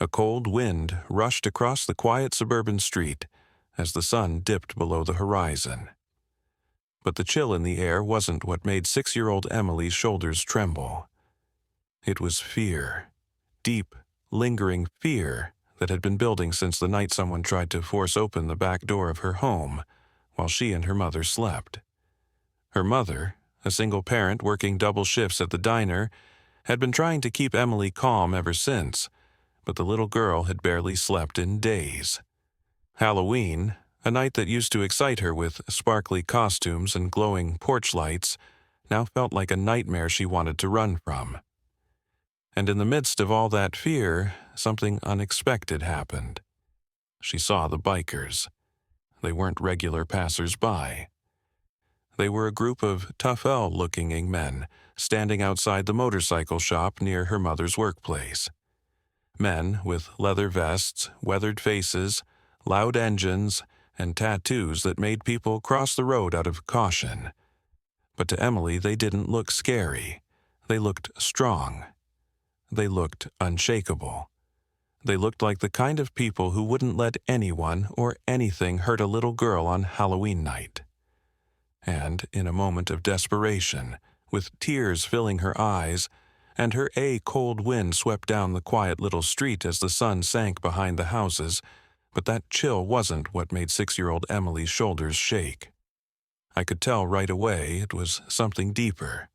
A cold wind rushed across the quiet suburban street as the sun dipped below the horizon. But the chill in the air wasn't what made 6-year-old Emily's shoulders tremble. It was fear, deep, lingering fear that had been building since the night someone tried to force open the back door of her home while she and her mother slept. Her mother, a single parent working double shifts at the diner, had been trying to keep Emily calm ever since, but the little girl had barely slept in days. Halloween, a night that used to excite her with sparkly costumes and glowing porch lights, now felt like a nightmare she wanted to run from. And in the midst of all that fear, something unexpected happened. She saw the bikers. They weren't regular passers-by. They were a group of tough-looking men standing outside the motorcycle shop near her mother's workplace. Men with leather vests, weathered faces, loud engines, and tattoos that made people cross the road out of caution. But to Emily, they didn't look scary. They looked strong. They looked unshakable. They looked like the kind of people who wouldn't let anyone or anything hurt a little girl on Halloween night. And in a moment of desperation, with tears filling her eyes, and her cold wind swept down the quiet little street as the sun sank behind the houses, but that chill wasn't what made 6-year-old Emily's shoulders shake. I could tell right away it was something deeper.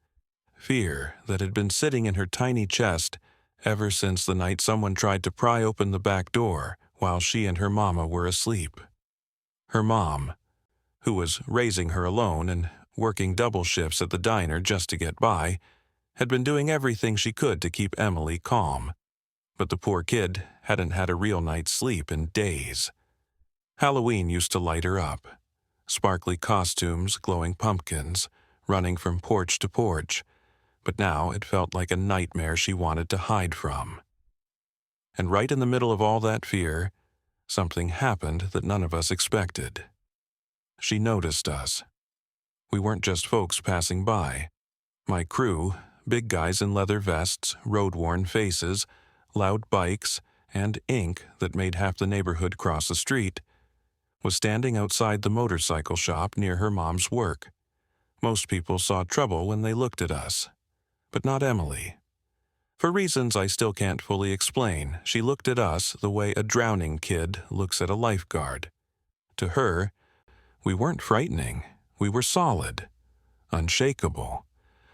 Fear that had been sitting in her tiny chest ever since the night someone tried to pry open the back door while she and her mama were asleep. Her mom, who was raising her alone and working double shifts at the diner just to get by, had been doing everything she could to keep Emily calm. But the poor kid hadn't had a real night's sleep in days. Halloween used to light her up. Sparkly costumes, glowing pumpkins, running from porch to porch. But now it felt like a nightmare she wanted to hide from. And right in the middle of all that fear, something happened that none of us expected. She noticed us. We weren't just folks passing by. My crew, big guys in leather vests, road-worn faces, loud bikes, and ink that made half the neighborhood cross the street, was standing outside the motorcycle shop near her mom's work. Most people saw trouble when they looked at us, but not Emily. For reasons I still can't fully explain, she looked at us the way a drowning kid looks at a lifeguard. To her, we weren't frightening. We were solid, unshakable,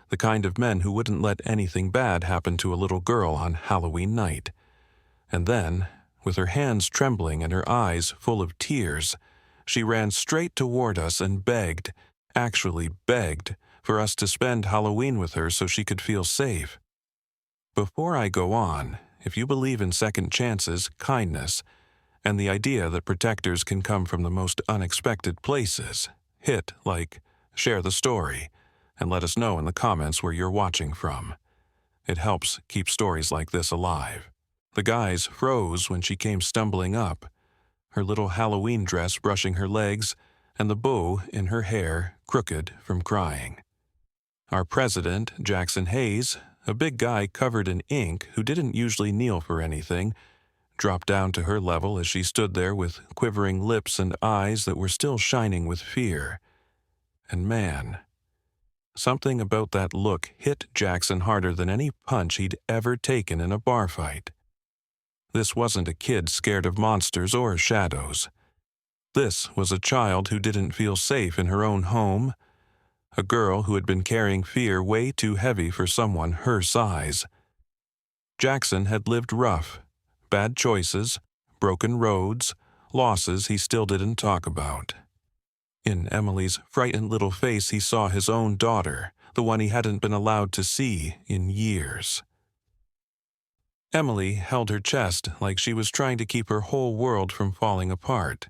the kind of men who wouldn't let anything bad happen to a little girl on Halloween night. And then, with her hands trembling and her eyes full of tears, she ran straight toward us and begged, actually begged, for us to spend Halloween with her so she could feel safe. Before I go on, if you believe in second chances, kindness, and the idea that protectors can come from the most unexpected places, hit like, share the story, and let us know in the comments where you're watching from. It helps keep stories like this alive. The guys froze when she came stumbling up, her little Halloween dress brushing her legs and the bow in her hair crooked from crying. Our president, Jackson Hayes, a big guy covered in ink who didn't usually kneel for anything, dropped down to her level as she stood there with quivering lips and eyes that were still shining with fear. And man, something about that look hit Jackson harder than any punch he'd ever taken in a bar fight. This wasn't a kid scared of monsters or shadows. This was a child who didn't feel safe in her own home, a girl who had been carrying fear way too heavy for someone her size. Jackson had lived rough, bad choices, broken roads, losses he still didn't talk about. In Emily's frightened little face he saw his own daughter, the one he hadn't been allowed to see in years. Emily held her chest like she was trying to keep her whole world from falling apart,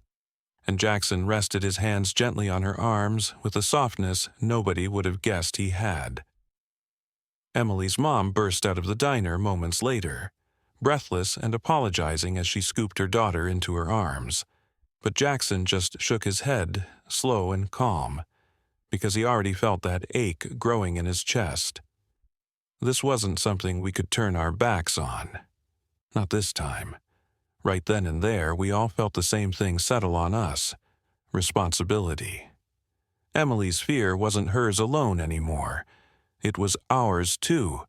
and Jackson rested his hands gently on her arms with a softness nobody would have guessed he had. Emily's mom burst out of the diner moments later, breathless and apologizing as she scooped her daughter into her arms. But Jackson just shook his head, slow and calm, because he already felt that ache growing in his chest. This wasn't something we could turn our backs on. Not this time. Right then and there, we all felt the same thing settle on us: responsibility. Emily's fear wasn't hers alone anymore. It was ours too.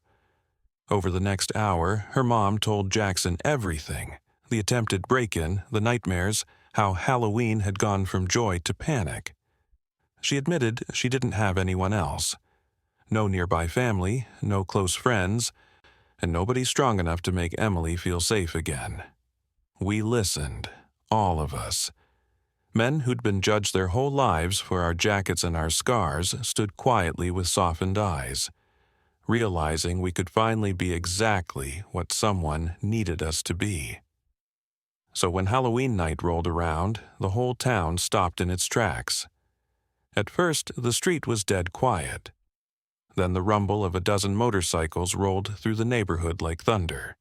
Over the next hour, her mom told Jackson everything: the attempted break-in, the nightmares, how Halloween had gone from joy to panic. She admitted she didn't have anyone else. No nearby family, no close friends, and nobody strong enough to make Emily feel safe again. We listened, all of us. Men who'd been judged their whole lives for our jackets and our scars stood quietly with softened eyes, realizing we could finally be exactly what someone needed us to be. So when Halloween night rolled around, the whole town stopped in its tracks. At first, the street was dead quiet. Then the rumble of a dozen motorcycles rolled through the neighborhood like thunder.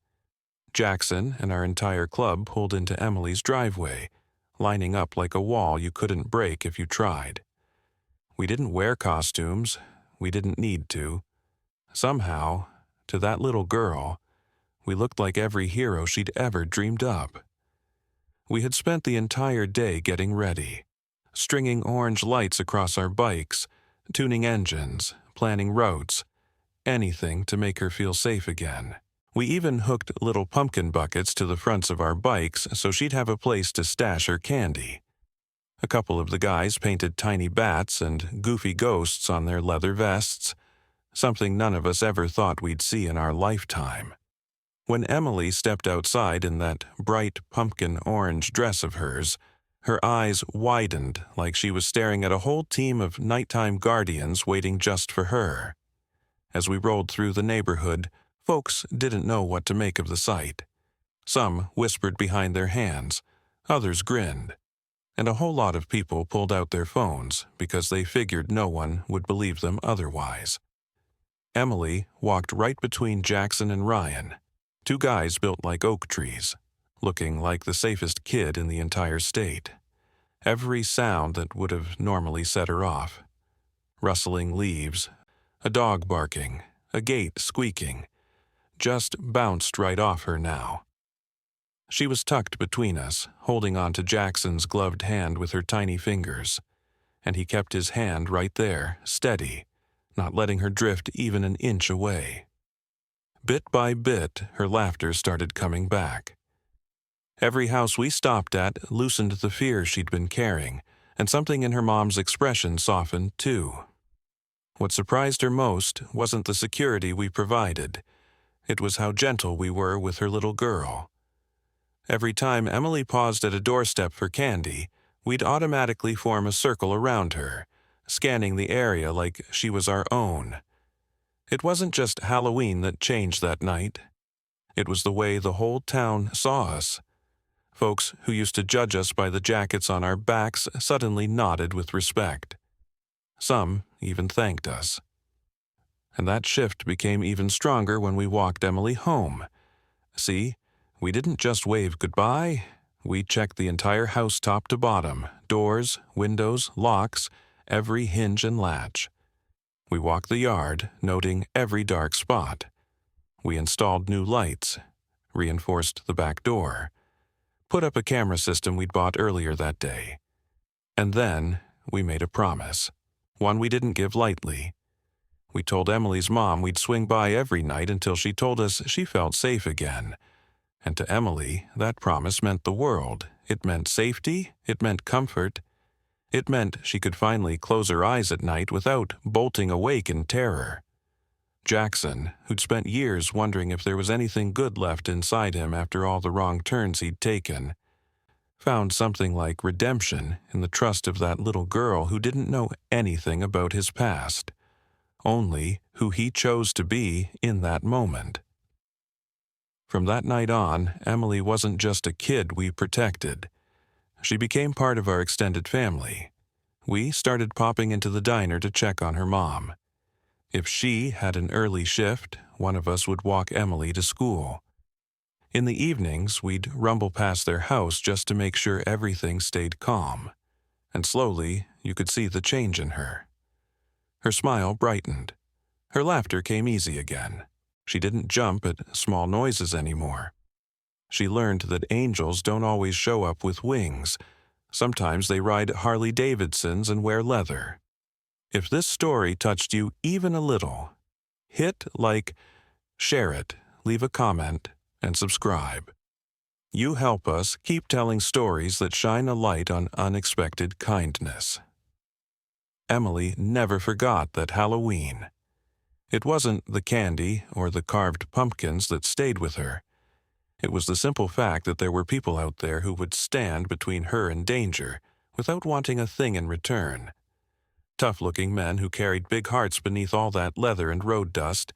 Jackson and our entire club pulled into Emily's driveway, lining up like a wall you couldn't break if you tried. We didn't wear costumes. We didn't need to. Somehow, to that little girl, we looked like every hero she'd ever dreamed up. We had spent the entire day getting ready, stringing orange lights across our bikes, tuning engines, planning routes, anything to make her feel safe again. We even hooked little pumpkin buckets to the fronts of our bikes so she'd have a place to stash her candy. A couple of the guys painted tiny bats and goofy ghosts on their leather vests, something none of us ever thought we'd see in our lifetime. When Emily stepped outside in that bright pumpkin orange dress of hers, her eyes widened like she was staring at a whole team of nighttime guardians waiting just for her. As we rolled through the neighborhood, folks didn't know what to make of the sight. Some whispered behind their hands, others grinned, and a whole lot of people pulled out their phones because they figured no one would believe them otherwise. Emily walked right between Jackson and Ryan, two guys built like oak trees, looking like the safest kid in the entire state. Every sound that would have normally set her off: rustling leaves, a dog barking, a gate squeaking, just bounced right off her now. She was tucked between us, holding on to Jackson's gloved hand with her tiny fingers, and he kept his hand right there, steady, not letting her drift even an inch away. Bit by bit, her laughter started coming back. Every house we stopped at loosened the fear she'd been carrying, and something in her mom's expression softened too. What surprised her most wasn't the security we provided. It was how gentle we were with her little girl. Every time Emily paused at a doorstep for candy, we'd automatically form a circle around her, scanning the area like she was our own. It wasn't just Halloween that changed that night. It was the way the whole town saw us. Folks who used to judge us by the jackets on our backs suddenly nodded with respect. Some even thanked us. And that shift became even stronger when we walked Emily home. See, we didn't just wave goodbye. We checked the entire house top to bottom: doors, windows, locks, every hinge and latch. We walked the yard, noting every dark spot. We installed new lights, reinforced the back door, put up a camera system we'd bought earlier that day. And then we made a promise, one we didn't give lightly. We told Emily's mom we'd swing by every night until she told us she felt safe again. And to Emily, that promise meant the world. It meant safety, it meant comfort. It meant she could finally close her eyes at night without bolting awake in terror. Jackson, who'd spent years wondering if there was anything good left inside him after all the wrong turns he'd taken, found something like redemption in the trust of that little girl who didn't know anything about his past, only who he chose to be in that moment. From that night on, Emily wasn't just a kid we protected. She became part of our extended family. We started popping into the diner to check on her mom. If she had an early shift, one of us would walk Emily to school. In the evenings, we'd rumble past their house just to make sure everything stayed calm. And slowly, you could see the change in her. Her smile brightened. Her laughter came easy again. She didn't jump at small noises anymore. She learned that angels don't always show up with wings. Sometimes they ride Harley Davidsons and wear leather. If this story touched you even a little, hit like, share it, leave a comment, and subscribe. You help us keep telling stories that shine a light on unexpected kindness. Emily never forgot that Halloween. It wasn't the candy or the carved pumpkins that stayed with her. It was the simple fact that there were people out there who would stand between her and danger without wanting a thing in return. Tough-looking men who carried big hearts beneath all that leather and road dust,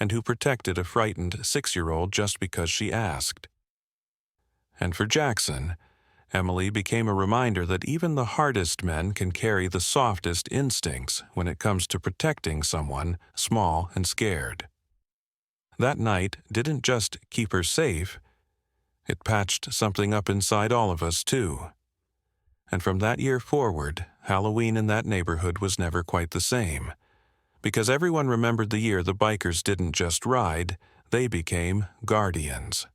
and who protected a frightened 6-year-old just because she asked. And for Jackson, Emily became a reminder that even the hardest men can carry the softest instincts when it comes to protecting someone small and scared. That night didn't just keep her safe, it patched something up inside all of us too. And from that year forward, Halloween in that neighborhood was never quite the same, because everyone remembered the year the bikers didn't just ride, they became guardians.